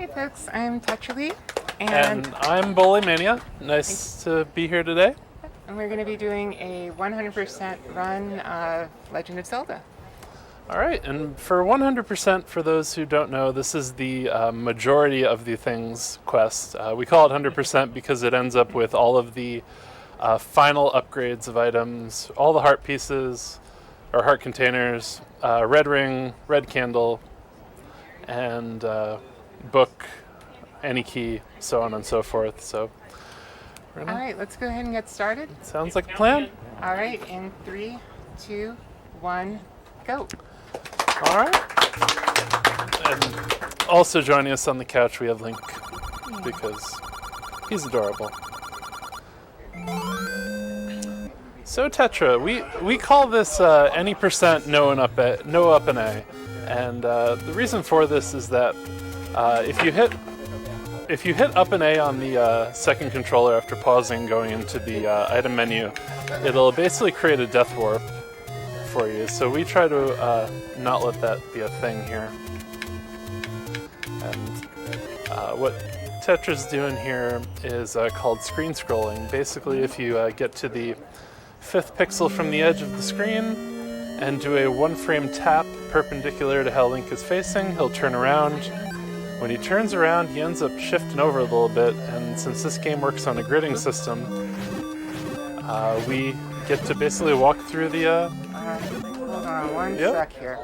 Hey folks, I'm Tetraly, And I'm Bullymania. Nice to be here today. and we're going to be doing a 100% run of Legend of Zelda. All right, and for 100%, for those who don't know, this is the majority of the things quest. We call it 100% because it ends up with all of the final upgrades of items, all the heart pieces, or heart containers, red ring, red candle, and book, any key, so on and so forth. So, All right, let's go ahead and get started. sounds like a plan. All right, in 3, 2, 1, go. All right. And also joining us on the couch, we have Link, because he's adorable. So Tetra, we call this any percent no up and A, and the reason for this is that if you hit up and A on the second controller after pausing and going into the item menu, it'll basically create a death warp for you. So we try to not let that be a thing here. And what Tetra's doing here is called screen scrolling. Basically, if you get to the 5th pixel from the edge of the screen and do a 1-frame tap perpendicular to how Link is facing, he'll turn around. When he turns around, he ends up shifting over a little bit, and since this game works on a gridding system, we get to basically walk through the... Hold on one sec here.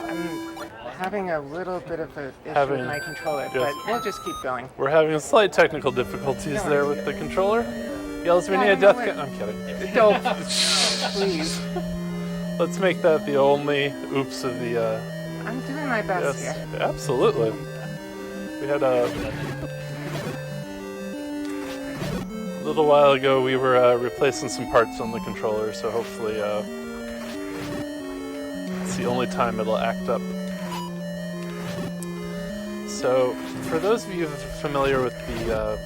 I'm having a little bit of an issue with my controller, but we'll just keep going. We're having slight technical difficulties there with the controller. Yells, we need a death gun. I'm kidding. Don't, please. Let's make that the only oops of the... I'm doing my best Yes, here. absolutely. We had a little while ago, we were replacing some parts on the controller, so hopefully it's the only time it'll act up. So, for those of you familiar with the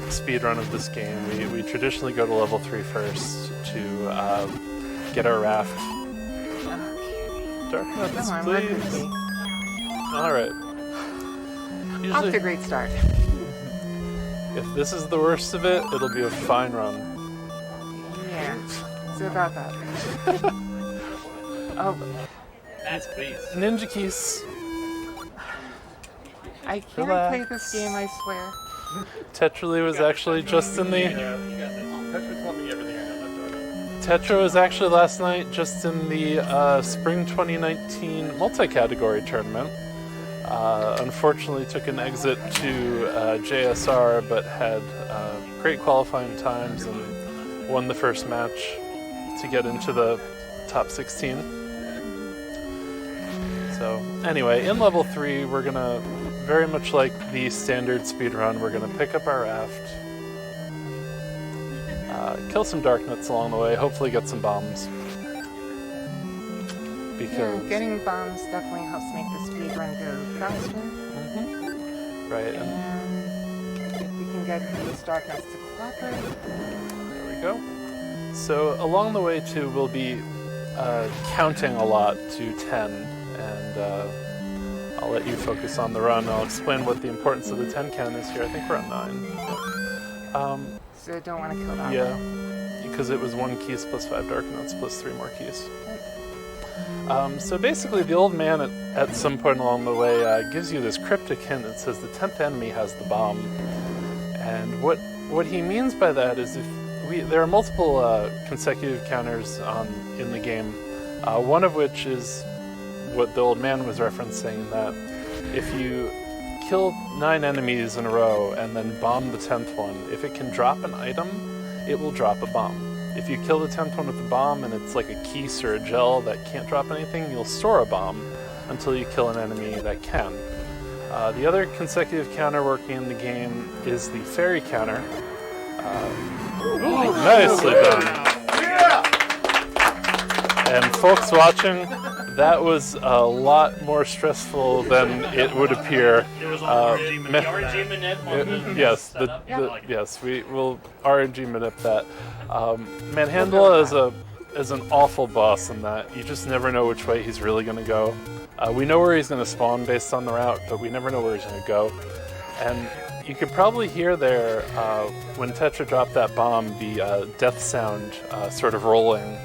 speed run of this game, we traditionally go to level 3 first to get our raft. Dark nuts, Come on, work with please. me. Alright. Off to a great start. If this is the worst of it, it'll be a fine run. Yeah, it's about that. Oh, That's please. Ninja keys. I can't Relax. play this game, I swear. Tetraly was actually just in the... You got this. Tetra told me everything I know. Tetra was actually last night just in the Spring 2019 multi-category tournament. Unfortunately took an exit to JSR, but had great qualifying times and won the first match to get into the top 16. So anyway, in level 3, we're gonna, very much like the standard speedrun, we're gonna pick up our raft, kill some dark nuts along the way, hopefully get some bombs. Because Yeah, getting bombs definitely helps make the speed run go faster. Right, And if we can get these dark nuts to cooperate. there we go. So along the way too, we'll be counting a lot to 10, and I'll let you focus on the run. I'll explain what the importance of the 10 count is here. I think we're on 9. So I don't want to kill that one. Yeah, because it was 1 keys plus 5 dark nuts plus 3 more keys. So basically, the old man at some point along the way gives you this cryptic hint that says the 10th enemy has the bomb. And what he means by that is there are multiple consecutive counters in the game, one of which is what the old man was referencing, that if you kill 9 enemies in a row and then bomb the 10th one, if it can drop an item, it will drop a bomb. If you kill the 10th one with a bomb and it's like a keys or a gel that can't drop anything, you'll store a bomb until you kill an enemy that can. The other consecutive counter working in the game is the fairy counter. Nicely done. And folks watching, that was a lot more stressful than it would appear. It was on the RNG manip on the Yes, setup. yes, we will RNG manip that. Manhandla is a is an awful boss in that you just never know which way he's really going to go. We know where he's going to spawn based on the route, but we never know where he's going to go. And you could probably hear there, when Tetra dropped that bomb, the death sound sort of rolling.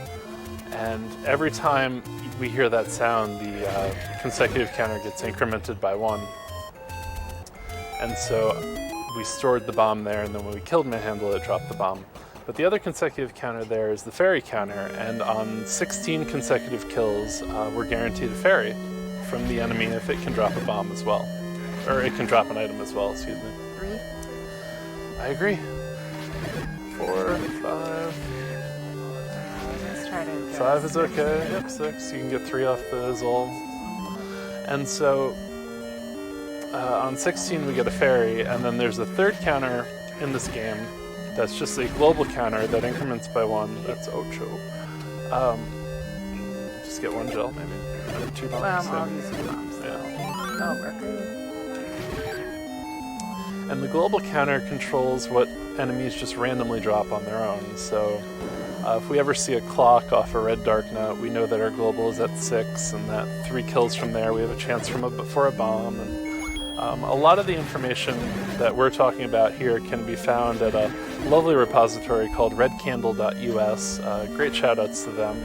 And every time we hear that sound, the consecutive counter gets incremented by 1. And so we stored the bomb there, and then when we killed Manhandle, it dropped the bomb. But the other consecutive counter there is the fairy counter, and on 16 consecutive kills, we're guaranteed a fairy from the enemy if it can drop a bomb as well. Or it can drop an item as well, excuse me. 3? I agree. 4, 5. Let's try to. 5 is okay. Yep, 6. You can get 3 off the Zol. And so on 16 we get a fairy, and then there's a third counter in this game that's just a global counter that increments by 1. That's Ocho. Just get 1 gel maybe. Or 2 bombs. Well, I'll use 2 bombs. Yeah. That'll work. And the global counter controls what enemies just randomly drop on their own. So if we ever see a clock off a red dark nut, we know that our global is at 6, and that 3 kills from there we have a chance for a bomb. And a lot of the information that we're talking about here can be found at a lovely repository called redcandle.us. Great shout outs to them.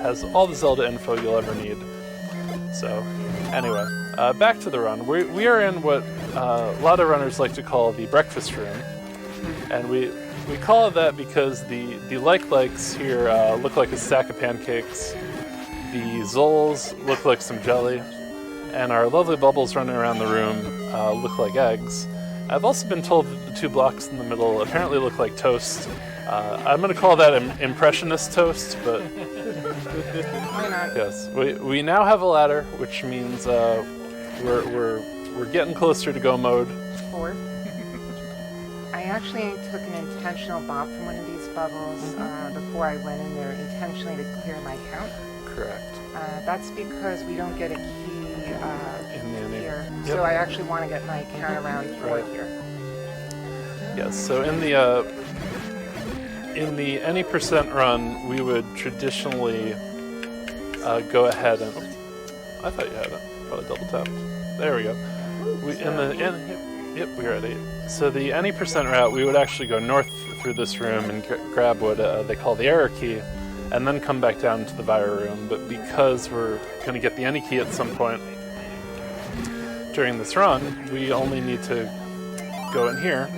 Has all the Zelda info you'll ever need. So anyway, back to the run. We are in what a lot of runners like to call the breakfast room. And we call it that because the likes here look like a stack of pancakes. The Zols look like some jelly. And our lovely bubbles running around the room look like eggs. I've also been told that the 2 blocks in the middle apparently look like toast. I'm going to call that impressionist toast, but Why not? yes, we now have a ladder, which means we're getting closer to go mode. 4. I actually took an intentional bomb from one of these bubbles before I went in there intentionally to clear my count. Correct. That's because we don't get a key In the enemy. here. Yep. So I actually want to get my count around 4 Right. here. Yes. So in the any percent run, we would traditionally go ahead and. I thought you had it. Probably double tapped. There we go. Yep, we were at 8. So the any percent route, we would actually go north through this room and grab what they call the error key, and then come back down to the Vira room. But because we're going to get the any key at some point during this run, we only need to go in here.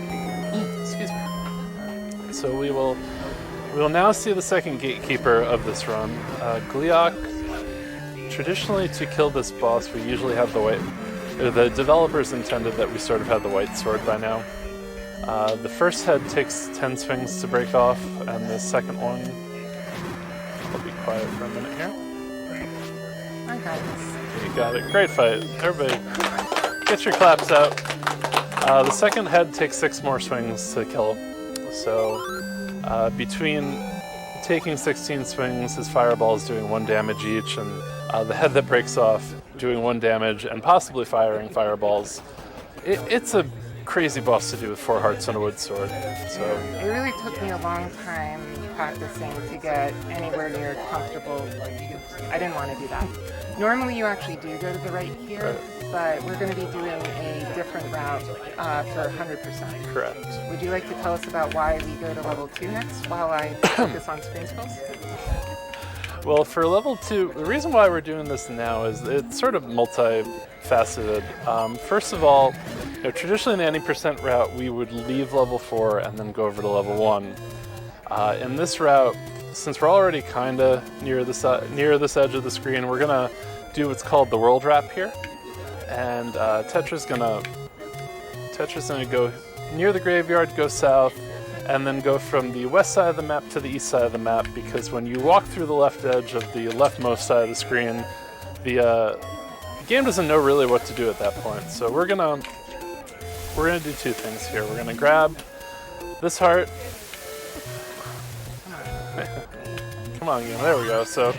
Excuse me. So we will now see the second gatekeeper of this run, Gliok. Traditionally, to kill this boss, we usually have the white. The developers intended that we sort of had the white sword by now. The first head takes 10 swings to break off, and the second one. I'll be quiet for a minute here. I got this. You got it. Great fight. Everybody, get your claps out. The second head takes 6 more swings to kill. So between taking 16 swings, his fireballs doing 1 damage each, and the head that breaks off doing 1 damage and possibly firing fireballs. It's a crazy boss to do with 4 hearts and a wood sword. So It really took me a long time practicing to get anywhere near comfortable. I didn't want to do that. Normally you actually do go to the right here, but we're going to be doing a different route for 100%. correct. Would you like to tell us about why we go to level 2 next while I focus on screen spells? Well, for level 2, the reason why we're doing this now is it's sort of multifaceted. First of all, traditionally in the any percent route, we would leave level 4 and then go over to level 1. In this route, since we're already kind of near this edge of the screen, we're gonna do what's called the world wrap here, and Tetra's gonna go near the graveyard, go south, and then go from the west side of the map to the east side of the map, because when you walk through the left edge of the leftmost side of the screen, the game doesn't know really what to do at that point. So we're gonna do 2 things here. We're gonna grab this heart. Come on, game. There we go. So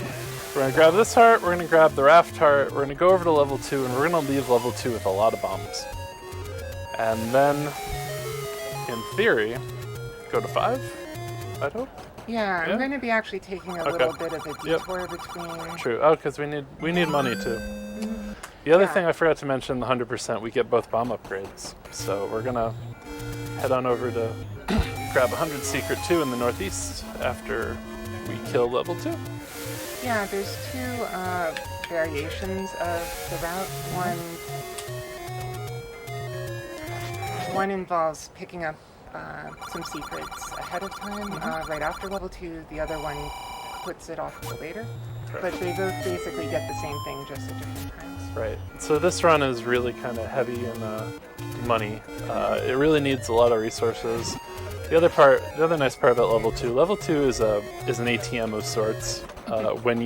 we're gonna grab this heart. We're gonna grab the raft heart. We're gonna go over to level 2, and we're gonna leave level 2 with a lot of bombs. And then, in theory, go to 5, I'd hope. Yeah, Yeah? I'm going to be actually taking a Okay. little bit of a Yep. detour between. True. Oh, because we need money too. The other Yeah. thing I forgot to mention, the 100%, we get both bomb upgrades. So we're gonna head on over to grab 100 Secret 2 in the northeast after we kill level 2. Yeah, there's two variations of the route. One involves picking up some secrets ahead of time, right after level 2. The other one puts it off till later. But they both basically get the same thing, just at different times. Right. So this run is really kind of heavy in money. It really needs a lot of resources. The other nice part about level 2 is an ATM of sorts. When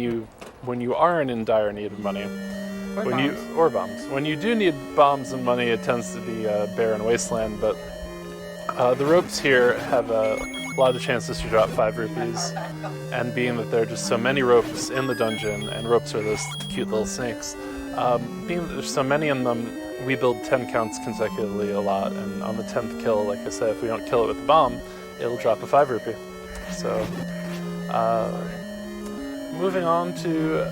you aren't in dire need of money, or bombs. When you do need bombs and money, it tends to be barren wasteland. But the ropes here have a lot of chances to drop 5 rupees, and being that there are just so many ropes in the dungeon, and ropes are those cute little snakes, being that there's so many in them, we build 10 counts consecutively a lot, and on the 10th kill, like I said, if we don't kill it with the bomb, it'll drop a 5 rupee. So, moving on to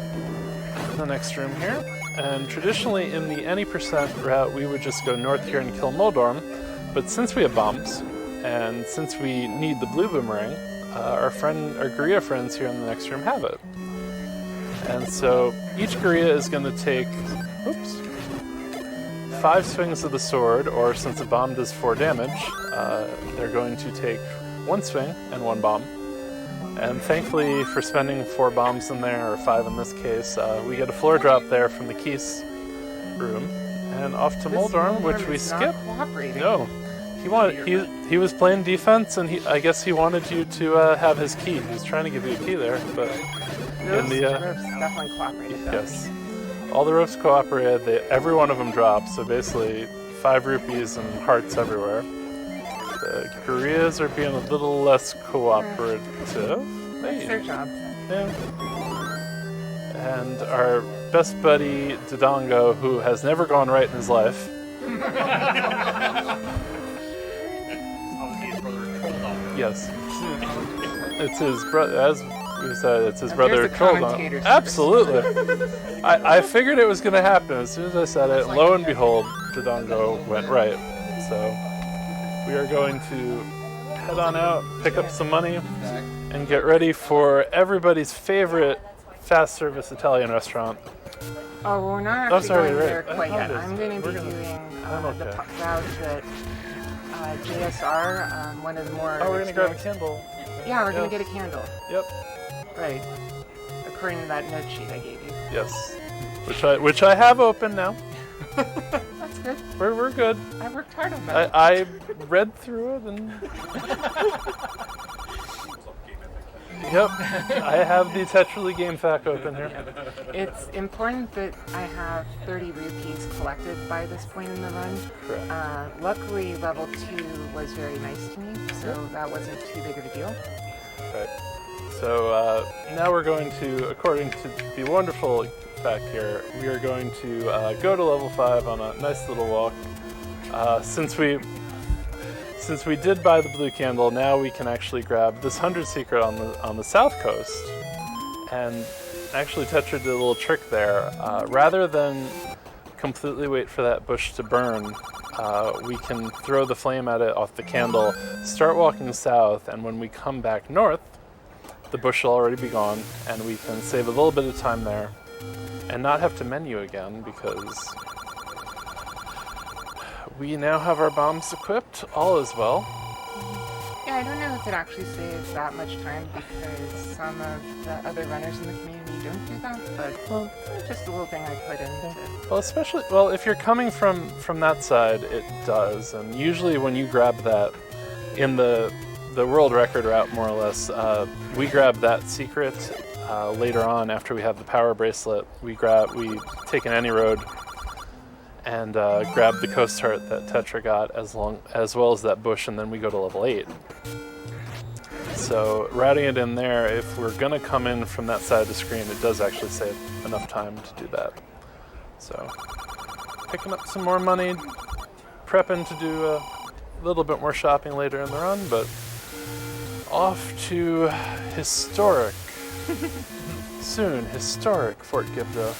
the next room here, and traditionally in the any percent route, we would just go north here and kill Moldorm, but since we have bombs, and since we need the blue boomerang, our Guerrilla friends here in the next room have it. And so each Guerrilla is going to take, 5 swings of the sword, or since a bomb does 4 damage, they're going to take 1 swing and 1 bomb. And thankfully, for spending 4 bombs in there, or 5 in this case, we get a floor drop there from the Keys room, and off to Moldorm, which we skip. No. He was playing defense, and I guess he wanted you to have his key. He was trying to give you a key there, but Those ropes definitely cooperated. yes, all the ropes cooperated. Every one of them dropped. So basically, 5 rupees and hearts everywhere. The Guerrillas are being a little less cooperative. That's their job. Yeah. And our best buddy Dodongo, who has never gone right in his life. Yes. It's his brother, as we said, it's his brother Troldon. Absolutely. I figured it was going to happen as soon as I said it. Lo and behold, Dodongo went right. So we are going to head on out, pick up some money, and get ready for everybody's favorite fast service Italian restaurant. Oh, well, we're not actually going there quite yet. apologize. I'm going to be doing the route that JSR, one of the more. Oh, we're going to grab a candle. Yeah, we're going to get a candle. Yep. Right. According to that note sheet I gave you. Yes. Which I have open now. That's good. We're good. I worked hard on that. I read through it and. Yep, I have the Tetraly game fact open here. It's important that I have 30 rupees collected by this point in the run. Correct. Luckily, level 2 was very nice to me, so that wasn't too big of a deal. Right. So now we're going to, according to the wonderful fact here, we are going to go to level 5 on a nice little walk. Since we did buy the blue candle, now we can actually grab this 100 secret on the south coast. And actually Tetra did a little trick there. Rather than completely wait for that bush to burn, we can throw the flame at it off the candle, start walking south, and when we come back north, the bush will already be gone, and we can save a little bit of time there and not have to menu again, because we now have our bombs equipped. All is well. Yeah, I don't know if it actually saves that much time because some of the other runners in the community don't do that, but it's just a little thing I put in. Well, if you're coming from that side, it does. And usually when you grab that in the world record route, more or less, we grab that secret later on after we have the power bracelet. We take an any road and grab the coast heart that Tetra got as well as that bush, and then we go to level 8. So routing it in there, if we're gonna come in from that side of the screen, it does actually save enough time to do that. So picking up some more money, prepping to do a little bit more shopping later in the run, but off to historic, soon historic Fort Gibdo.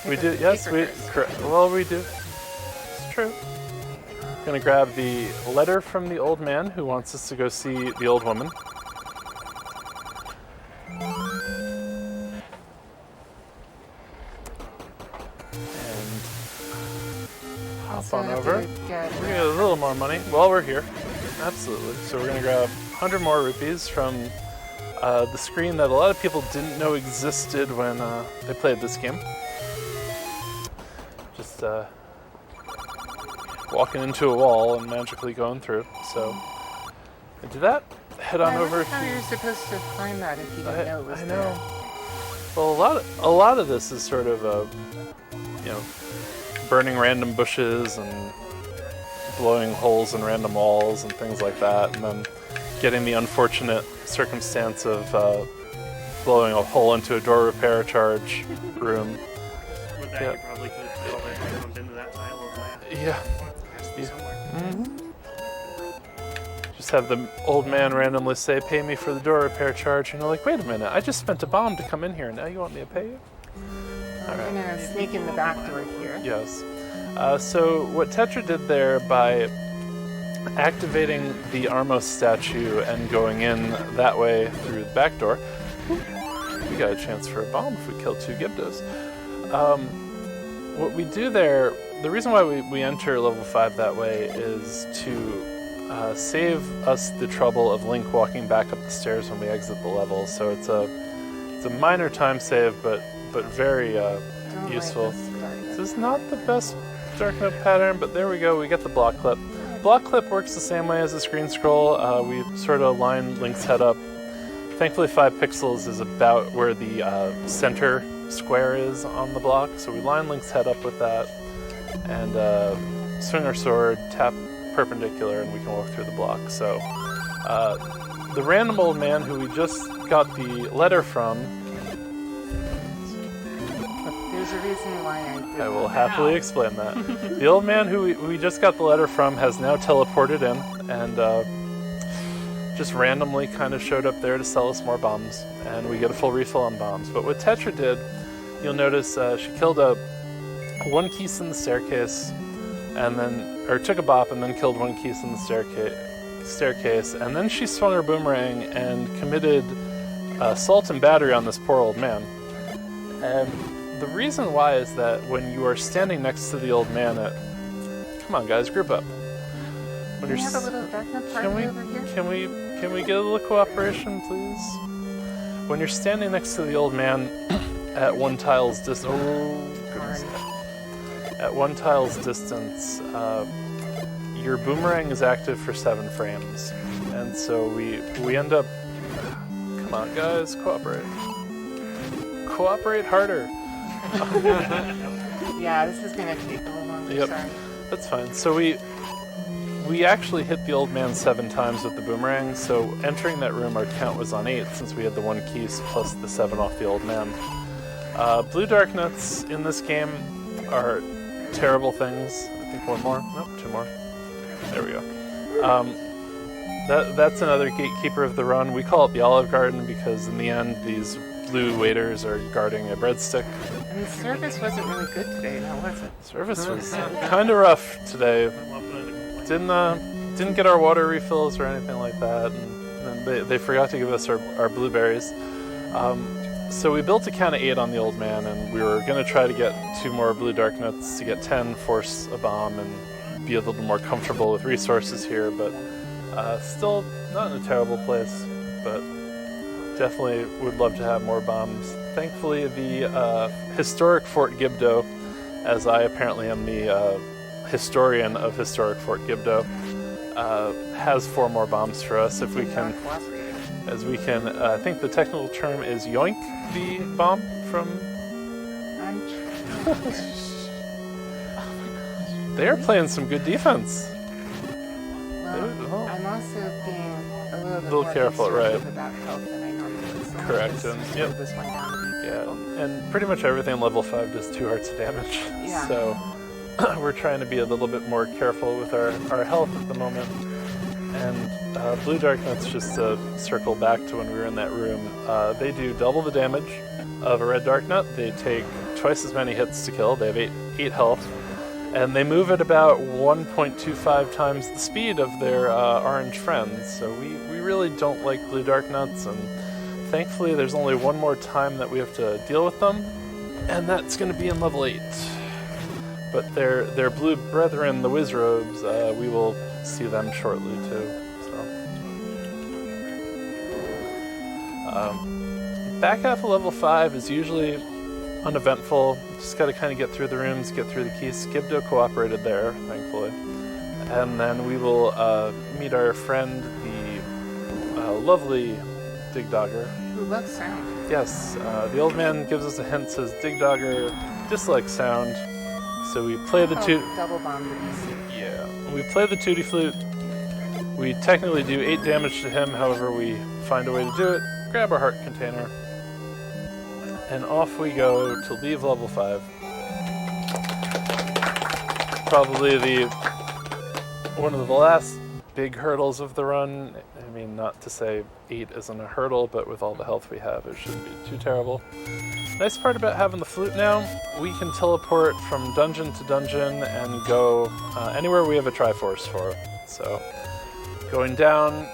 We do, yes, we, correct. Well, we do. It's true. Gonna grab the letter from the old man who wants us to go see the old woman. And hop on over. We get a little more money while we're here. Absolutely. So we're gonna grab 100 more rupees from the screen that a lot of people didn't know existed when they played this game. Just walking into a wall and magically going through. So I do that. Head on over to. How you're supposed to find that if you didn't know it was I there. know. Well, a lot of this is sort of burning random bushes and blowing holes in random walls and things like that, and then getting the unfortunate circumstance of blowing a hole into a door repair charge room. With that, you probably could have already bumped into that tile of land. Yeah. Has to be somewhere. Just have the old man randomly say, "Pay me for the door repair charge," and you're like, "Wait a minute! I just spent a bomb to come in here. Now you want me to pay you?" I'm gonna sneak in the back door here. Yes. So what Tetra did there by activating the Armos statue and going in that way through the back door, we got a chance for a bomb if we kill 2 Gibdos. What we do there, the reason why we enter level 5 that way is to save us the trouble of Link walking back up the stairs when we exit the level. So it's a minor time save, but very useful. This is not the best darken up pattern, but there we go. We get the block clip. Block clip works the same way as the screen scroll. We sort of line Link's head up. Thankfully, 5 pixels is about where the center square is on the block, so we line Link's head up with that, and swing our sword, tap perpendicular, and we can walk through the block. So the random old man who we just got the letter from. There's a reason why I did I will happily explain that. The old man who we just got the letter from has now teleported in and just randomly kind of showed up there to sell us more bombs, and we get a full refill on bombs. But what Tetra did, you'll notice she killed one Keese in the staircase, and then, or took a bop and then killed one Keese in the staircase, and then she swung her boomerang and committed assault and battery on this poor old man. And the reason why is that when you are standing next to the old man come on guys, group up. When Can we have a little darkness party over here? Can we get a little cooperation, please? When you're standing next to the old man at 1 tile's distance, at 1 tile's distance, your boomerang is active for 7 frames, and so we end up. Come on, guys, cooperate. Cooperate harder. Yeah, this is gonna take a little longer. Yep. Sorry. That's fine. So we actually hit the old man 7 times with the boomerang, so entering that room our count was on 8 since we had the 1 Keese plus the 7 off the old man. Blue dark nuts in this game are terrible things. I think 1 more. Nope, 2 more. There we go. That's another gatekeeper of the run. We call it the Olive Garden because in the end these blue waiters are guarding a breadstick. And the service wasn't really good today, now was it? Service was kind of rough today. Didn't get our water refills or anything like that, and they forgot to give us our blueberries. So we built a count of 8 on the old man, and we were going to try to get 2 more blue dark nuts to get 10, force a bomb, and be a little more comfortable with resources here, but still not in a terrible place, but definitely would love to have more bombs. Thankfully, the historic Fort Gibdo, as I apparently am the historian of historic Fort Gibdo, has 4 more bombs for us if we can. As we can, I think the technical term is yoink the bomb from. They are playing some good defense. Well, I'm also being a little bit Little more careful, conservative right. about health than I normally would. So Correct, Just and slow yep. this one down a bit. Yeah, and pretty much everything level 5 does 2 hearts of damage. Yeah. So we're trying to be a little bit more careful with our health at the moment. And blue Darknuts, just to circle back to when we were in that room, they do double the damage of a red Darknut. They take twice as many hits to kill. They have 8 health. And they move at about 1.25 times the speed of their orange friends. So we really don't like blue Darknuts, and thankfully there's only one more time that we have to deal with them, and that's going to be in level 8. But their blue brethren, the Wizrobes, we will see them shortly too. So, back half of level 5 is usually uneventful. Just got to kind of get through the rooms, get through the keys. Skibdo cooperated there, thankfully. And then we will meet our friend, the lovely Digdogger. Who loves sound. Yes, the old man gives us a hint, says Digdogger dislikes sound. So we play the double bomb the beast. Yeah, we play the Tutti Flute. We technically do 8 damage to him, however we find a way to do it. Grab our heart container. And off we go to leave level 5. Probably one of the last big hurdles of the run. I mean, not to say 8 isn't a hurdle, but with all the health we have, it shouldn't be too terrible. Nice part about having the flute now, we can teleport from dungeon to dungeon and go anywhere we have a Triforce for. So, going down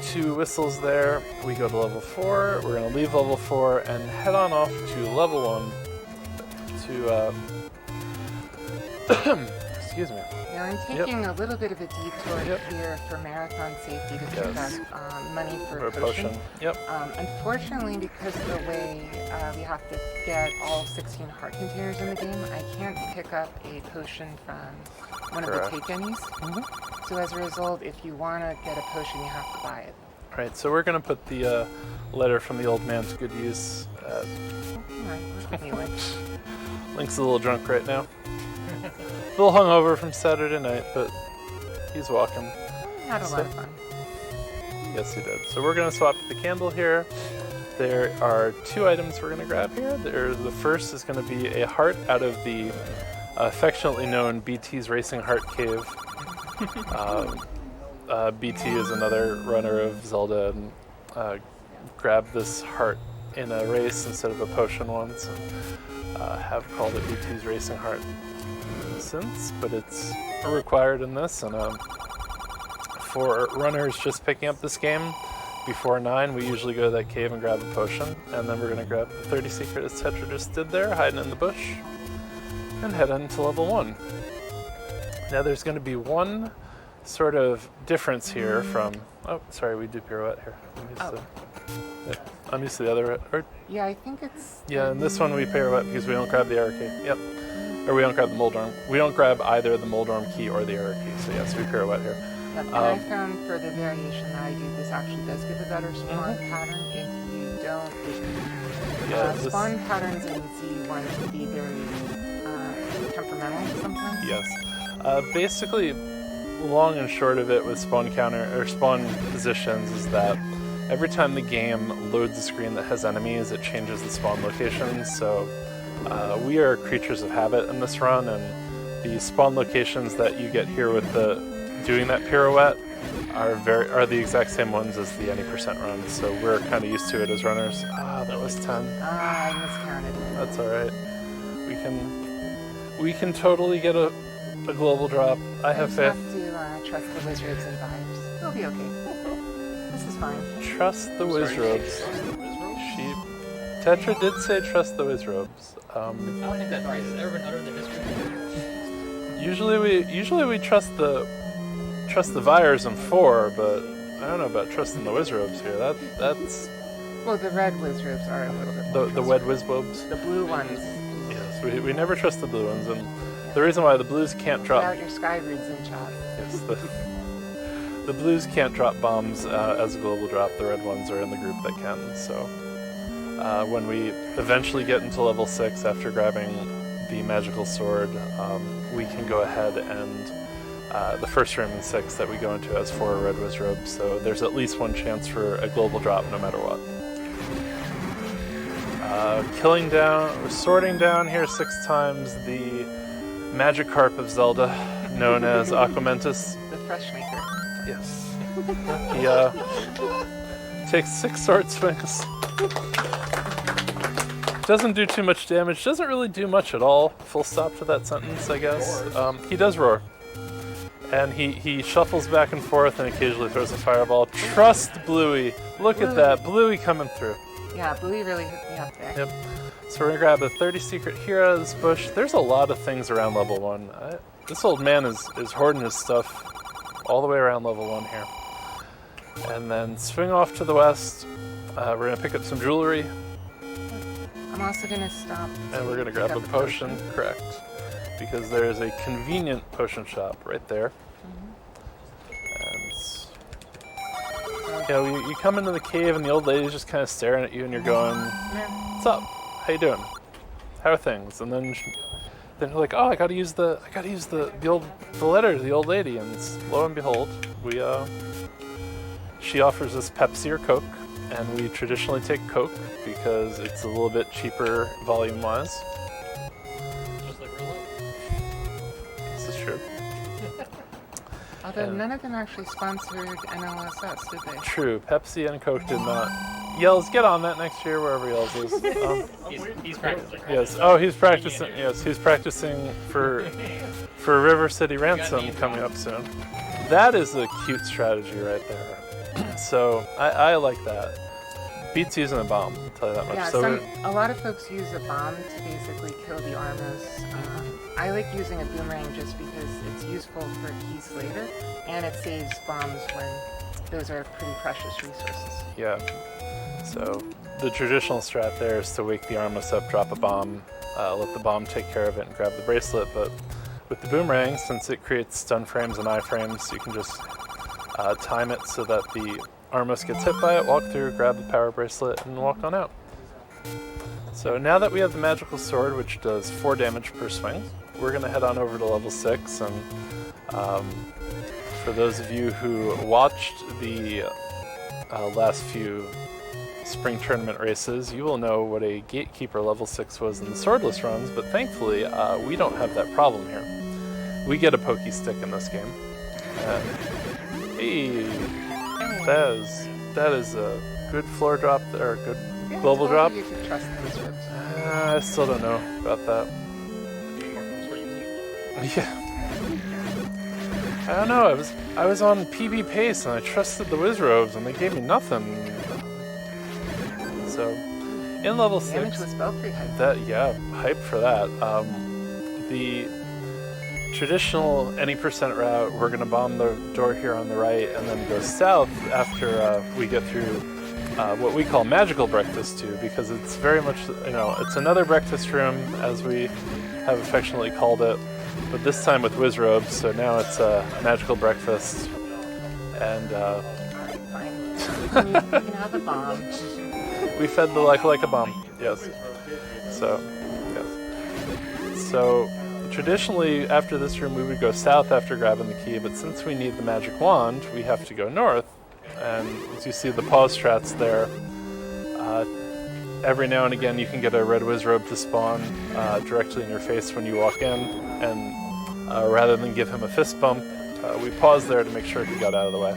2 whistles there, we go to level 4, we're going to leave level 4 and head on off to level 1 to, excuse me. Yeah, I'm taking a little bit of a detour here for marathon safety to pick up money for a potion. Yep. Unfortunately, because of the way we have to get all 16 heart containers in the game, I can't pick up a potion from one of the take any's. So as a result, if you want to get a potion, you have to buy it. Right, so we're going to put the letter from the old man to good use. Link's a little drunk right now. A little hungover from Saturday night, but he's walking. Had a lot of fun. Yes, he did. So we're going to swap to the candle here. There are 2 items we're going to grab here. The first is going to be a heart out of the affectionately known BT's Racing Heart Cave. BT is another runner of Zelda, and grabbed this heart in a race instead of a potion once, and have called it BT's Racing Heart since, but it's required in this. And for runners just picking up this game before 9, we usually go to that cave and grab a potion, and then we're going to grab the 30 secret as Tetra just did there, hiding in the bush, and head into level 1. Now there's going to be one sort of difference here from... Oh, sorry, we do pirouette here. I'm used to the other... Yeah, I think it's... Yeah, in this one we pirouette because we don't grab the error key. Yep. Or we don't grab the Moldorm. We don't grab either the Moldorm key or the error key. So yes, we pirouette here. Yep, and I found for the variation that I do, this actually does give a better spawn pattern. If you don't... spawn patterns in Z1 can be very temperamental sometimes. Yes. Basically, long and short of it with spawn counter or spawn positions is that every time the game loads a screen that has enemies, it changes the spawn locations. So we are creatures of habit in this run, and the spawn locations that you get here with doing that pirouette are the exact same ones as the any % run. So we're kind of used to it as runners. That was 10. I miscounted. That's all right. We can totally get a global drop. I have faith. Have to trust the Wizards and Buyers. It'll be okay. This is fine. Trust the Wizrobes. Tetra did say trust the Wizrobes. I don't think that phrase has ever been uttered in the history. Usually we trust the Vyres in 4, but I don't know about trusting the Wizrobes here. That's Well, the red Wizrobes are a little bit more the wed Wizbobes. The blue ones. Yes, we never trust the blue ones, and the reason why the blues can't drop... Without your Skyroots in chat. Yes, the blues can't drop bombs as a global drop. The red ones are in the group that can. So when we eventually get into level 6 after grabbing the magical sword, we can go ahead and the first room in 6 that we go into has 4 red Wizrobes. So there's at least one chance for a global drop no matter what. Sorting down here 6 times the Magikarp of Zelda, known as Aquamentus. The Fresh Maker. Yes. He takes 6 sword swings. Doesn't do too much damage. Doesn't really do much at all. Full stop to that sentence, I guess. He does roar. And he shuffles back and forth and occasionally throws a fireball. Trust Bluey. Look at that. Bluey coming through. Yeah, Bluey really hooked me up there. Yep. So we're going to grab a 30 secret here out of this bush. There's a lot of things around level 1. This old man is hoarding his stuff all the way around level 1 here. And then swing off to the west. We're going to pick up some jewelry. I'm also going to stop. And we're going to grab a potion, correct. Because there is a convenient potion shop right there. And you come into the cave and the old lady's just kind of staring at you and you're going, "What's up? How you doing? How are things?" And then you're like, "Oh, I gotta use the letter to the old lady." And lo and behold, she offers us Pepsi or Coke, and we traditionally take Coke because it's a little bit cheaper volume-wise. Just like real life. This is true. Although none of them actually sponsored NLSS, did they? True. Pepsi and Coke did not. Yells, get on that next year, wherever Yells is. He's practicing. Yes. Oh, he's practicing. Yes, he's practicing for River City Ransom coming up soon. That is a cute strategy right there. So I like that. Beats using a bomb, I'll tell you that much. Yeah, So a lot of folks use a bomb to basically kill the armors. I like using a boomerang just because it's useful for keys later, and it saves bombs when those are pretty precious resources. yeah. So the traditional strat there is to wake the Armos up, drop a bomb, let the bomb take care of it, and grab the bracelet. But with the boomerang, since it creates stun frames and iframes, you can just time it so that the Armos gets hit by it, walk through, grab the power bracelet, and walk on out. So now that we have the magical sword, which does 4 damage per swing, we're going to head on over to level 6. And for those of you who watched the last few spring tournament races, you will know what a gatekeeper level 6 was in the swordless runs, but thankfully we don't have that problem here. We get a pokey stick in this game. Hey, that is a good floor drop there, a good global drop. You could trust those ropes. I still don't know about that. Yeah. I don't know. I was on PB pace and I trusted the Wizrobes and they gave me nothing. So, in level 6, Damage with Belfry hype. hype for that. The traditional any percent route, we're gonna bomb the door here on the right and then go south after we get through what we call magical breakfast too, because it's very much, it's another breakfast room as we have affectionately called it, but this time with Wizrobes, so now it's a magical breakfast. And Fine. You can have a bomb. we fed the like a bomb, yes. So, yes. So, traditionally, after this room, we would go south after grabbing the key, but since we need the magic wand, we have to go north. And as you see the pause strats there, every now and again you can get a red Wizrobe to spawn directly in your face when you walk in, and rather than give him a fist bump, we pause there to make sure he got out of the way.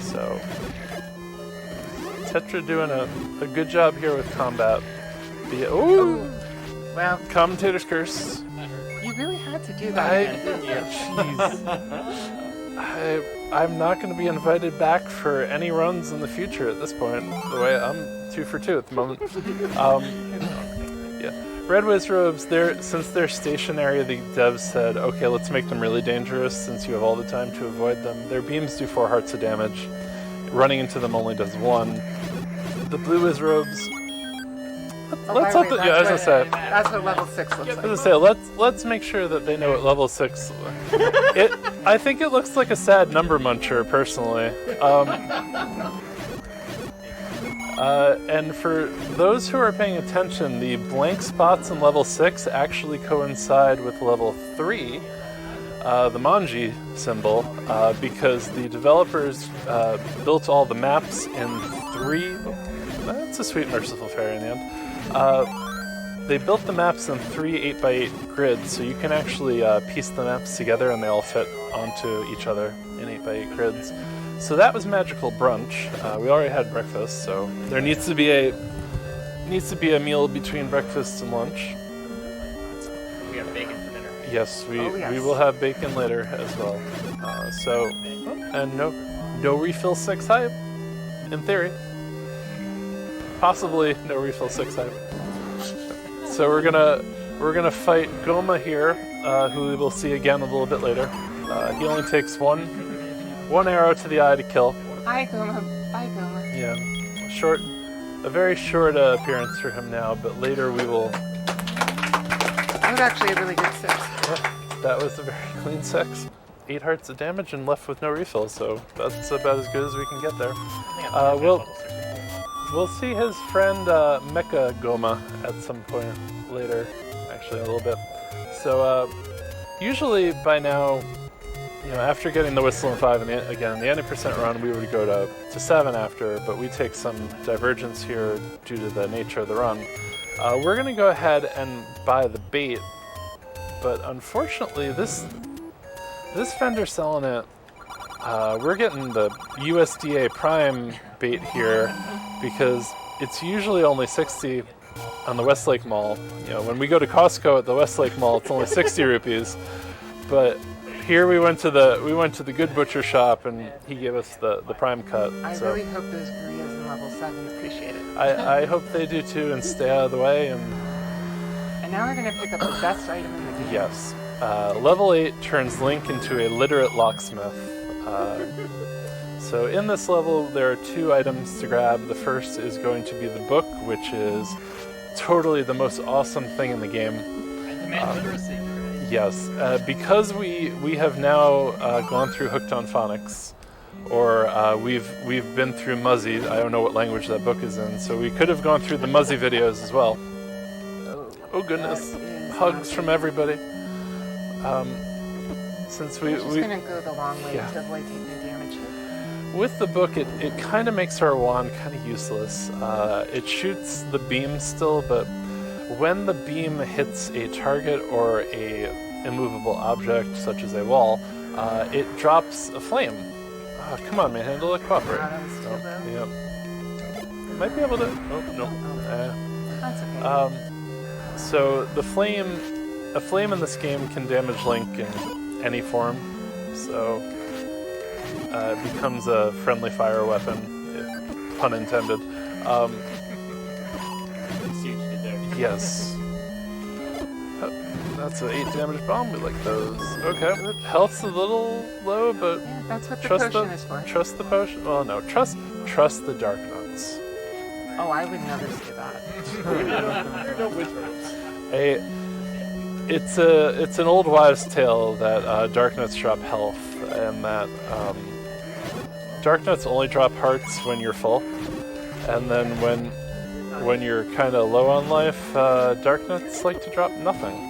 So, Tetra doing a good job here with combat. Ooh! Well, Commentator's curse. you really had to do that again, didn't you? Jeez. I'm not going to be invited back for any runs in the future at this point. The way I'm 2 for 2 at the moment. Yeah, Red Wizrobes, since they're stationary, the devs said, okay, let's make them really dangerous since you have all the time to avoid them. Their beams do 4 hearts of damage. Running into them only does 1. The blue Wizrobes. Let's hope that, as I say, That's what level 6 looks like. as I say, let's make sure that they know what level 6. I think it looks like a sad number muncher, personally. And for those who are paying attention, the blank spots in level 6 actually coincide with level 3, the Manji symbol, because the developers built all the maps in 3. That's a sweet merciful fairy in the end. they built the maps in 3 8x8 grids, so you can actually piece the maps together and they all fit onto each other in 8x8 grids. So that was Magical Brunch. We already had breakfast, so there needs to be a meal between breakfast and lunch. We have bacon for dinner. Yes, we yes. will have bacon later as well. And no refill 6 hype, in theory. Possibly no refill 6 hype. So we're gonna fight Goma here, who we will see again a little bit later. He only takes one arrow to the eye to kill. Hi, Goma. Bye, Goma. Yeah, a very short appearance for him now, but later we will. That was actually a really good 6. Yeah, that was a very clean 6. 8 hearts of damage and left with no refill, so that's about as good as we can get there. We'll see his friend Mecha Goma at some point later, actually a little bit. So usually by now, after getting the whistle in 5 and again the 90% run, we would go to 7 after, but we take some divergence here due to the nature of the run. We're gonna go ahead and buy the bait, but unfortunately this vendor selling it, we're getting the USDA Prime bait here because it's usually only 60 on the Westlake Mall. When we go to Costco at the Westlake Mall, it's only 60 rupees. But here we went to the good butcher shop and he gave us the Prime cut. I really hope those Koreas in level 7 appreciate it. I hope they do too and stay out of the way. And now we're gonna pick up the best item in the game. Yes. Level 8 turns Link into a literate locksmith. So in this level, there are 2 items to grab. The first is going to be the book, which is totally the most awesome thing in the game. Literacy. Yes, because we have now gone through Hooked on Phonics, or we've been through Muzzy. I don't know what language that book is in, so we could have gone through the Muzzy videos as well. Oh goodness, hugs from everybody. Since We're just gonna go the long way Yeah. to avoid taking damage. with the book, it kind of makes our wand kind of useless. It shoots the beam still, but when the beam hits a target or a immovable object, such as a wall, it drops a flame. Come on, Manhandle, cooperate. That was too low. Yep. Might be able to. Oh no. That's okay. So a flame in this game can damage Link in any form. So it becomes a friendly fire weapon, pun intended. Yes. That's an 8 damage bomb. We like those. Okay. Health's a little low, but Yeah, that's what the trust potion is for. Trust the potion. Well, no. Trust the dark nuts. Oh, I would never say that. It's an old wives' tale that dark nuts drop health, and that dark nuts only drop hearts when you're full, and then when you're kind of low on life, dark nuts like to drop nothing.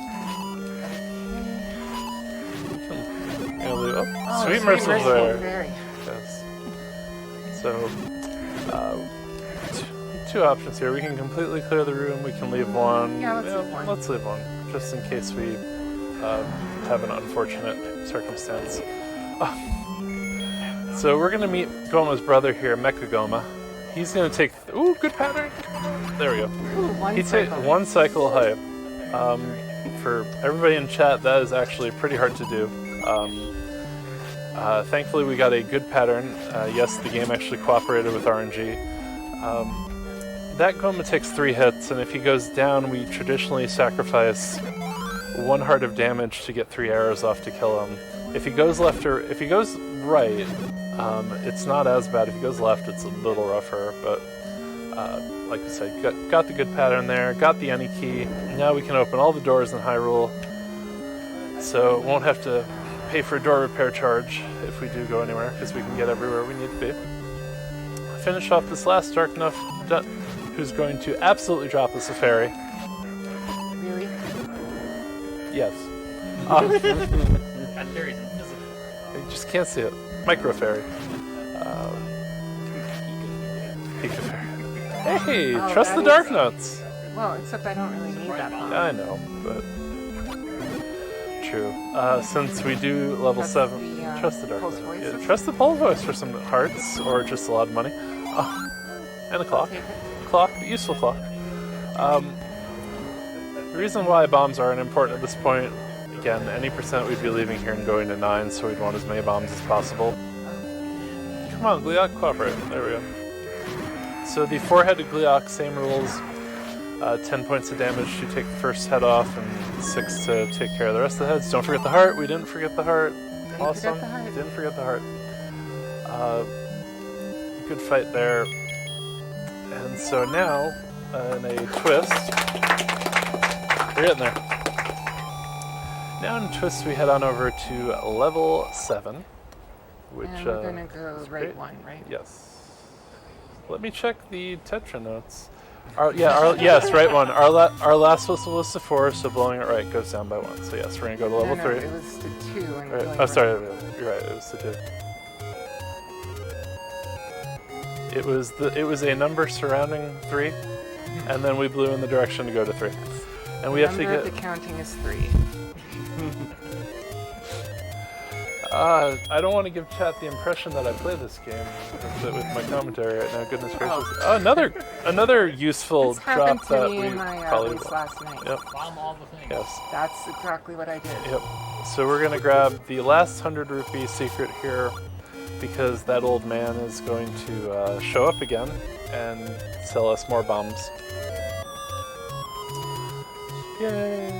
Oh, Sweet Merciful there. Fairy. Yes. So, 2 options here. We can completely clear the room. We can leave one. Yeah, let's leave one. Let's leave one, just in case we have an unfortunate circumstance. So we're gonna meet Goma's brother here, Mecha Goma. He's gonna take. Ooh, good pattern. There we go. Ooh, one He takes cycle. 1 cycle hype. For everybody in chat, that is actually pretty hard to do. Thankfully, we got a good pattern. Yes, the game actually cooperated with RNG. That Goma takes 3 hits, and if he goes down, we traditionally sacrifice 1 heart of damage to get 3 arrows off to kill him. If he goes left or if he goes right, it's not as bad. If he goes left, it's a little rougher. But like I said, got the good pattern there. Got the any key. Now we can open all the doors in Hyrule, so won't have to pay for a door repair charge if we do go anywhere, because we can get everywhere we need to be. Finish off this last Dark Enough, who's going to absolutely drop us a fairy. Really? Yes. That fairy's invisible. You just can't see it. Micro fairy. Pika fairy. Hey, Oh, trust that the is- Dark Nuts. Well, except I don't really need that bomb. I know, but true. Since we do level Trust 7, the, trust the dark. pulse Yeah, voices? trust the pulse voice for some hearts or just a lot of money. Oh, and a clock. Take it. Clock, useful clock. The reason why bombs aren't important at this point, again, any percent we'd be leaving here and going to 9, so we'd want as many bombs as possible. Come on, Gleeok, cooperate. There we go. So the 4-headed Gleeok, same rules. 10 points of damage to take the first head off, and 6 to take care of the rest of the heads. Don't forget the heart. We didn't forget the heart. Awesome. Forget the heart. Didn't forget the heart. Good fight there. And so now, in a twist, we're getting there. Now in a twist, we head on over to level 7, which And we're gonna go is right great. 1, right? Yes. Let me check the Tetra notes. Yes, right 1. Our last whistle was to 4, so blowing it right goes down by 1. So yes, we're gonna go to level 3. It was to 2. And Right. going Oh, sorry. right. You're right. It was the 2. It was a number surrounding 3, and then we blew in the direction to go to 3. And we have to Number get. of the counting is 3. I don't want to give chat the impression that I play this game with my commentary right now. Goodness gracious! Oh, another useful This happened drop to that me we in my probably. race last night. Yep. Bomb all the things. Yes. That's exactly what I did. Yep. So we're gonna grab the last 100 rupee secret here, because that old man is going to show up again and sell us more bombs. Yay!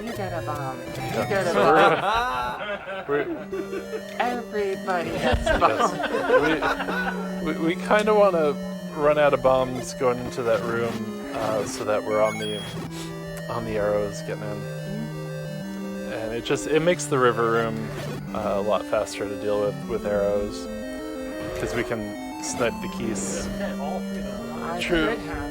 You get a bomb. You Yeah. get a So bomb. we're Everybody gets a bomb. yes. we kind of want to run out of bombs going into that room, so that we're on the arrows getting in, and it makes the river room a lot faster to deal with arrows, because we can snipe the keys. Okay, all 3 of them. I True. could have.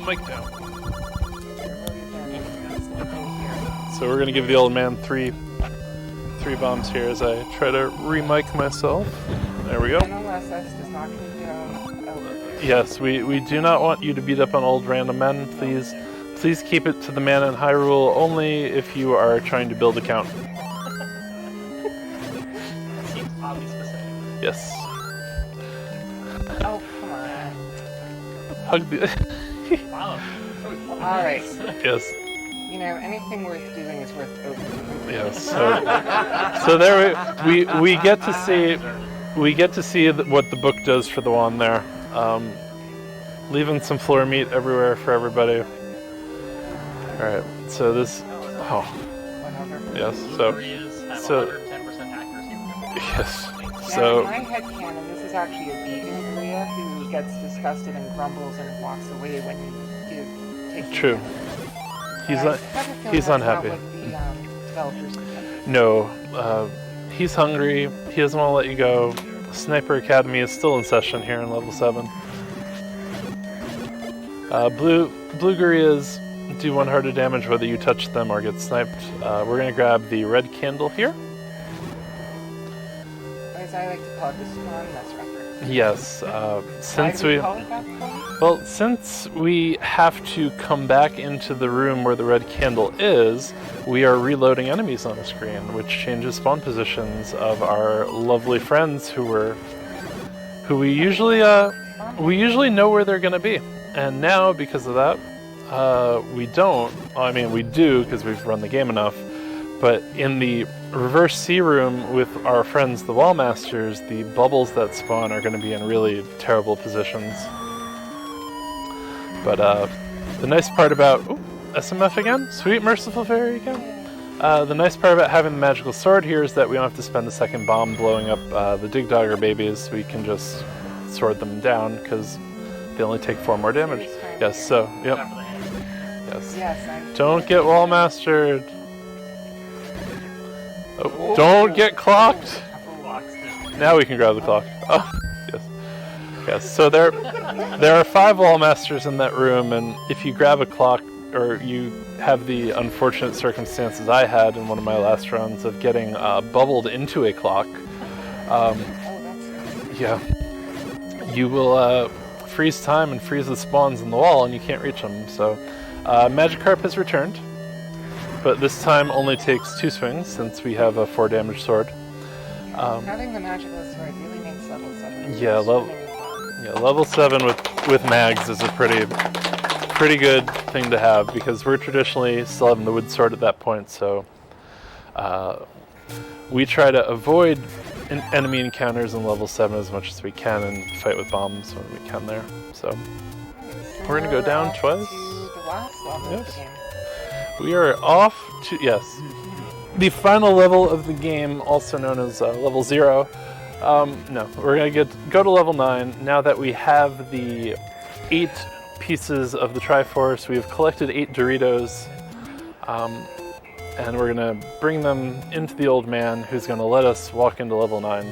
Mic down. Careful, you've been sleeping here. So we're gonna give the old man three bombs here as I try to re-mic myself. There we go. NLSS does not condone elderly. Yes, we do not want you to beat up on old random men. Please keep it to the man in Hyrule only if you are trying to build a count. Seems oddly specific. Yes. Oh, come on. Hug the. Wow. All right. Yes. You know, anything worth doing is worth opening. Yes. So there we get to see what the book does for the wand there. Leaving some floor meat everywhere for everybody. All right. So this. Oh. Whatever. Yes. So. Areas have So. 110% accuracy. Yes. Now, So. in my headcanon, this is actually a vegan Korea who gets disgusted and grumbles and walks away when you take True. He's He's unhappy. What the developers intended. No, he's hungry. He doesn't want to let you go. Sniper Academy is still in session here in level 7. Blue Gurias do 1 heart of damage whether you touch them or get sniped. We're going to grab the red candle here. Or as I like to call it, the spawn mess wrapper. Yes, since Why do we... we call it that for? Well, since we have to come back into the room where the red candle is, we are reloading enemies on the screen, which changes spawn positions of our lovely friends who we usually know where they're going to be. And now, because of that, we don't. I mean, we do because we've run the game enough. But in the reverse C room with our friends, the Wall Masters, the bubbles that spawn are going to be in really terrible positions. But the nice part about SMF again, sweet merciful fairy again. The nice part about having the magical sword here is that we don't have to spend a second bomb blowing up the Digdogger babies. We can just sword them down because they only take 4 more damage. Yes. So yep. Yes. Yes, Don't get wall mastered. Oh, don't get clocked. Now we can grab the clock. Oh, yes. Yes, so there are 5 wall masters in that room, and if you grab a clock, or you have the unfortunate circumstances I had in one of my last runs of getting bubbled into a clock, yeah, you will freeze time and freeze the spawns in the wall, and you can't reach them. So Magikarp has returned, but this time only takes 2 swings since we have a 4 damage sword. Having the magical sword really makes level 7. Yeah, level 7 with mags is a pretty good thing to have, because we're traditionally still having the wood sword at that point. So we try to avoid enemy encounters in level 7 as much as we can and fight with bombs when we can there. So we're gonna go down twice. To the last level of the game. We are off to, yes, the final level of the game, also known as level 0. No, we're gonna go to level 9 now that we have the 8 pieces of the Triforce. We have collected 8 Doritos, and we're gonna bring them into the old man, who's gonna let us walk into level 9.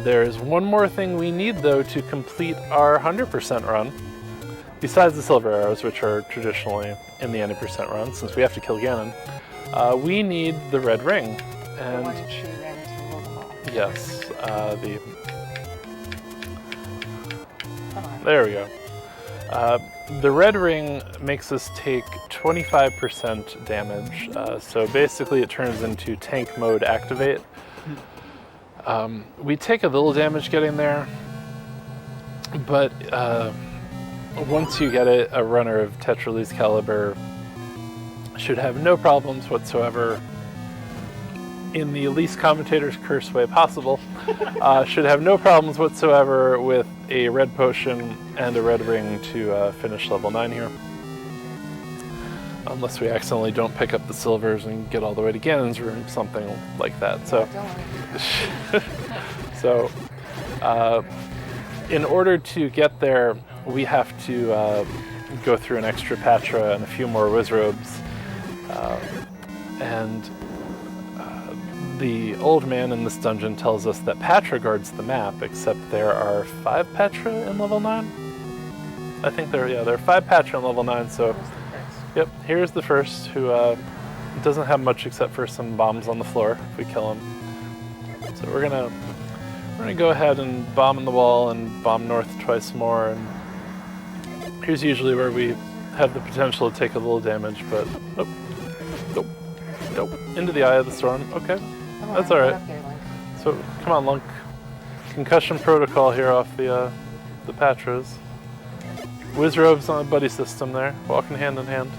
There's one more thing we need though to complete our 100% run, besides the silver arrows, which are traditionally in the 90% run, since we have to kill Ganon. We need the red ring, and The one shooting to rule them all. yes, Come on. there we go. The red ring makes us take 25% damage, so basically it turns into tank mode activate. We take a little damage getting there, but once you get it, a runner of Tetraly's caliber should have no problems whatsoever, in the least commentator's curse way possible, should have no problems whatsoever with a red potion and a red ring to finish level 9 here. Unless we accidentally don't pick up the silvers and get all the way to Ganon's room, something like that. So, Don't want to do that. so in order to get there, we have to go through an extra Patra and a few more Wizrobes. And the old man in this dungeon tells us that Patra guards the map, except there are 5 Patra in level 9? I think there are 5 Patra in level 9, so yep, here's the first, who doesn't have much except for some bombs on the floor if we kill him. So we're gonna go ahead and bomb in the wall and bomb north twice more, and here's usually where we have the potential to take a little damage, but nope, into the eye of the storm. Okay, Come on, that's all right. get up there, Link. So come on, Lunk. Concussion protocol here off the Patras. Wizrobes on a buddy system there, walking hand in hand.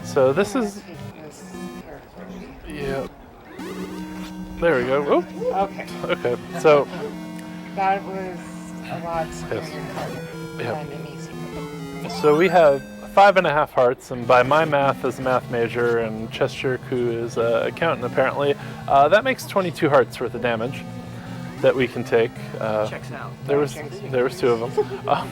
So this I'm is, gonna take this here yeah. There we go. first. Oh, Okay. okay. So That was a lot scarier Yes. and harder Yep. than an easy. So we have 5.5 hearts, and by my math as a math major and Chester, who is an accountant apparently, that makes 22 hearts worth of damage that we can take. Checks out. There was 2 of them.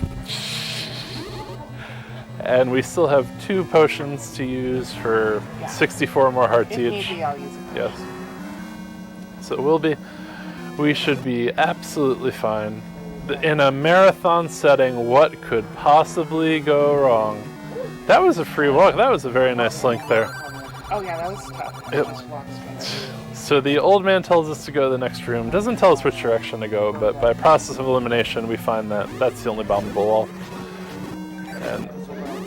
And we still have 2 potions to use for 64 more hearts If each. need be, I'll use it. Yes. So we should be absolutely fine. In a marathon setting, what could possibly go wrong? That was a free walk. That was a very nice link there. Oh yeah, that was tough. Yep. Just walk straight. So the old man tells us to go to the next room. Doesn't tell us which direction to go, but by process of elimination, we find that that's the only bombable wall.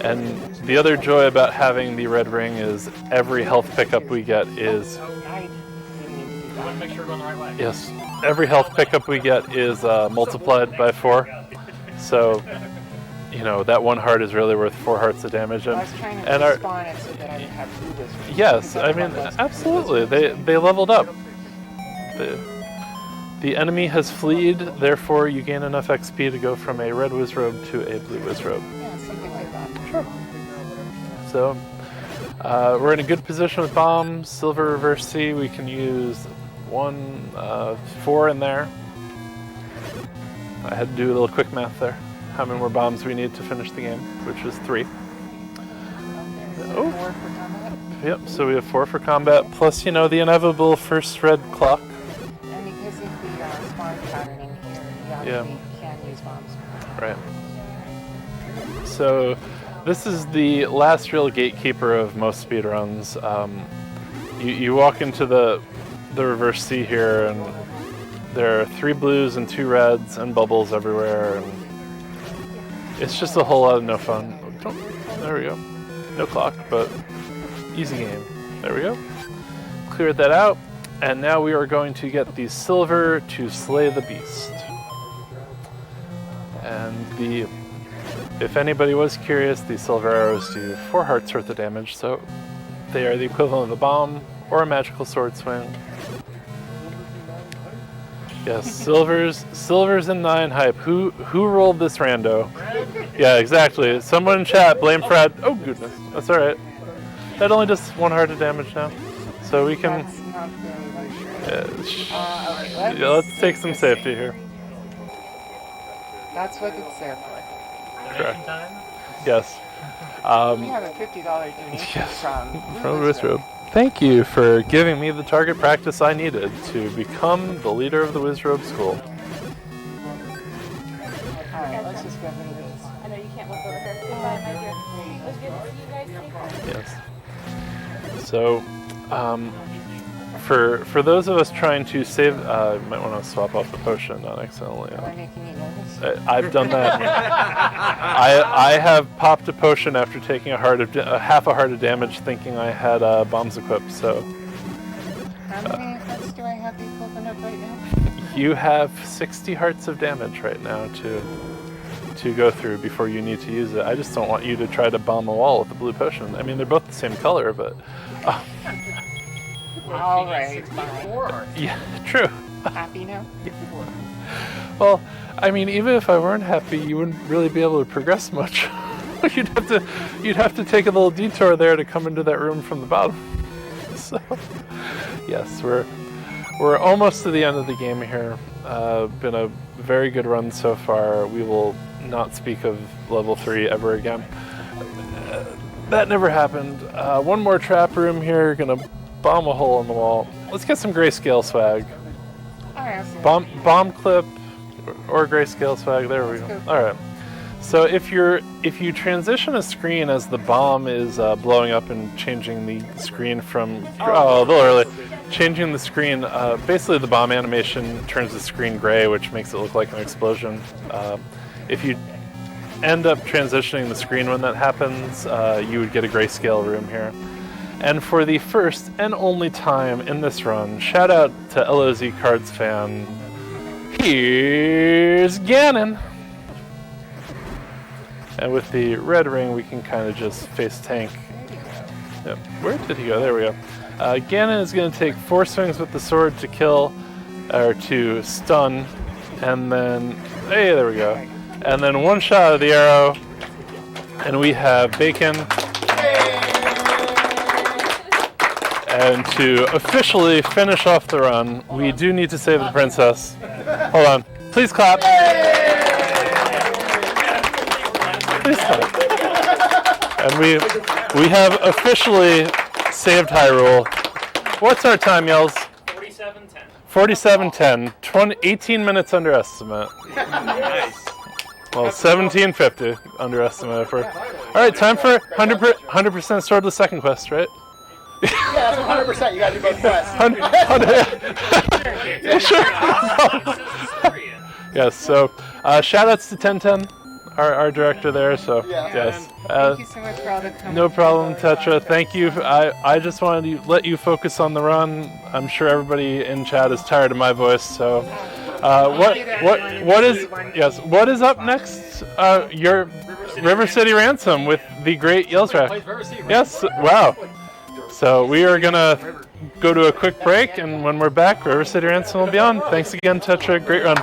And the other joy about having the red ring is every health pickup we get is, I didn't need to do that. Make sure we're going the right way. yes, every health pickup we get is multiplied by 4. So, you know, that 1 heart is really worth 4 hearts of damage. I was trying to and our, respawn it so that I would have blue wizards. yes, I mean, absolutely, they leveled up. The enemy has fleed, therefore you gain enough XP to go from a red wizrobe to a blue wizrobe. Yeah, something like that. Sure. So, we're in a good position with bombs. Silver reverse C, we can use 4 in there. I had to do a little quick math there. How many more bombs we need to finish the game, which is 3. Okay, so Oh. 4 for combat. Yep, so we have 4 for combat, plus, you know, the inevitable first red clock. And because of the spawn pattern in here, you Yeah. actually can use bombs. Right. So, this is the last real gatekeeper of most speedruns. You walk into the reverse C here, and There are 3 blues and 2 reds and bubbles everywhere, and it's just a whole lot of no fun. There we go. No clock, but easy game. There we go. Cleared that out, and now we are going to get the silver to slay the beast. And if anybody was curious, the silver arrows do 4 hearts worth of damage, so they are the equivalent of a bomb or a magical sword swing. Yes, silvers and 9 hype. Who rolled this rando? Yeah, exactly. Someone in chat blame Fred. Oh goodness, that's all right. That only does 1 heart of damage now, so we can. That's not very sure. Yeah, let's take some safety here. That's what it's there for. Correct. Yes. We have a $50 donation Yes. from Wizrobe. Thank you for giving me the target practice I needed to become the leader of the Wizrobe school. Alright, let's just go into this. I know you can't look over her. Goodbye, my dear. It was good to see you guys. Yes. So, for those of us trying to save, you might want to swap off the potion, not accidentally. Am I making you nervous? I've done that. I have popped a potion after taking half a heart of damage, thinking I had bombs equipped. So How many hearts do I have the equivalent of right now? you have 60 hearts of damage right now to go through before you need to use it. I just don't want you to try to bomb a wall with the blue potion. I mean, they're both the same color, but Alright, fine. yeah, true. Happy now? Well, I mean, even if I weren't happy, you wouldn't really be able to progress much. you'd have to take a little detour there to come into that room from the bottom. So, yes, we're almost to the end of the game here. Been a very good run so far. We will not speak of level 3 ever again. That never happened. One more trap room here. Gonna bomb a hole in the wall. Let's get some grayscale swag. Alright, I'll see. Bomb clip or grayscale swag. There we go. All right. So if you transition a screen as the bomb is blowing up and changing the screen from a little early, changing the screen. Basically, the bomb animation turns the screen gray, which makes it look like an explosion. If you end up transitioning the screen when that happens, you would get a grayscale room here. And for the first and only time in this run, shout out to LOZ Cards fan. Here's Ganon. And with the red ring, we can kind of just face tank. Yep. Where did he go? There we go. Ganon is going to take 4 swings with the sword to kill, or to stun, and then, hey, there we go. And then 1 shot of the arrow, and we have Bacon. And to officially finish off the run, we do need to save the princess. Hold on. Please clap. Please clap. And we have officially saved Hyrule. What's our time, Yells? 47:10. 18 minutes under estimate. Nice. Well, 17:50 under estimate. All right, time for 100% swordless second quest, right? Yeah, that's 100%. You gotta do both quests. Yeah, sure. Yes, so shout outs to 1010, our director there. So, yes. Thank you so much for all the comments. No problem, Tetra. Thank you. I just wanted to let you focus on the run. I'm sure everybody in chat is tired of my voice. So, what is up next? Your River City Ransom with the great Yells Track. Yes. Wow. So we are gonna go to a quick break, and when we're back, River City Ransom will be on. Thanks again, Tetra. Great run.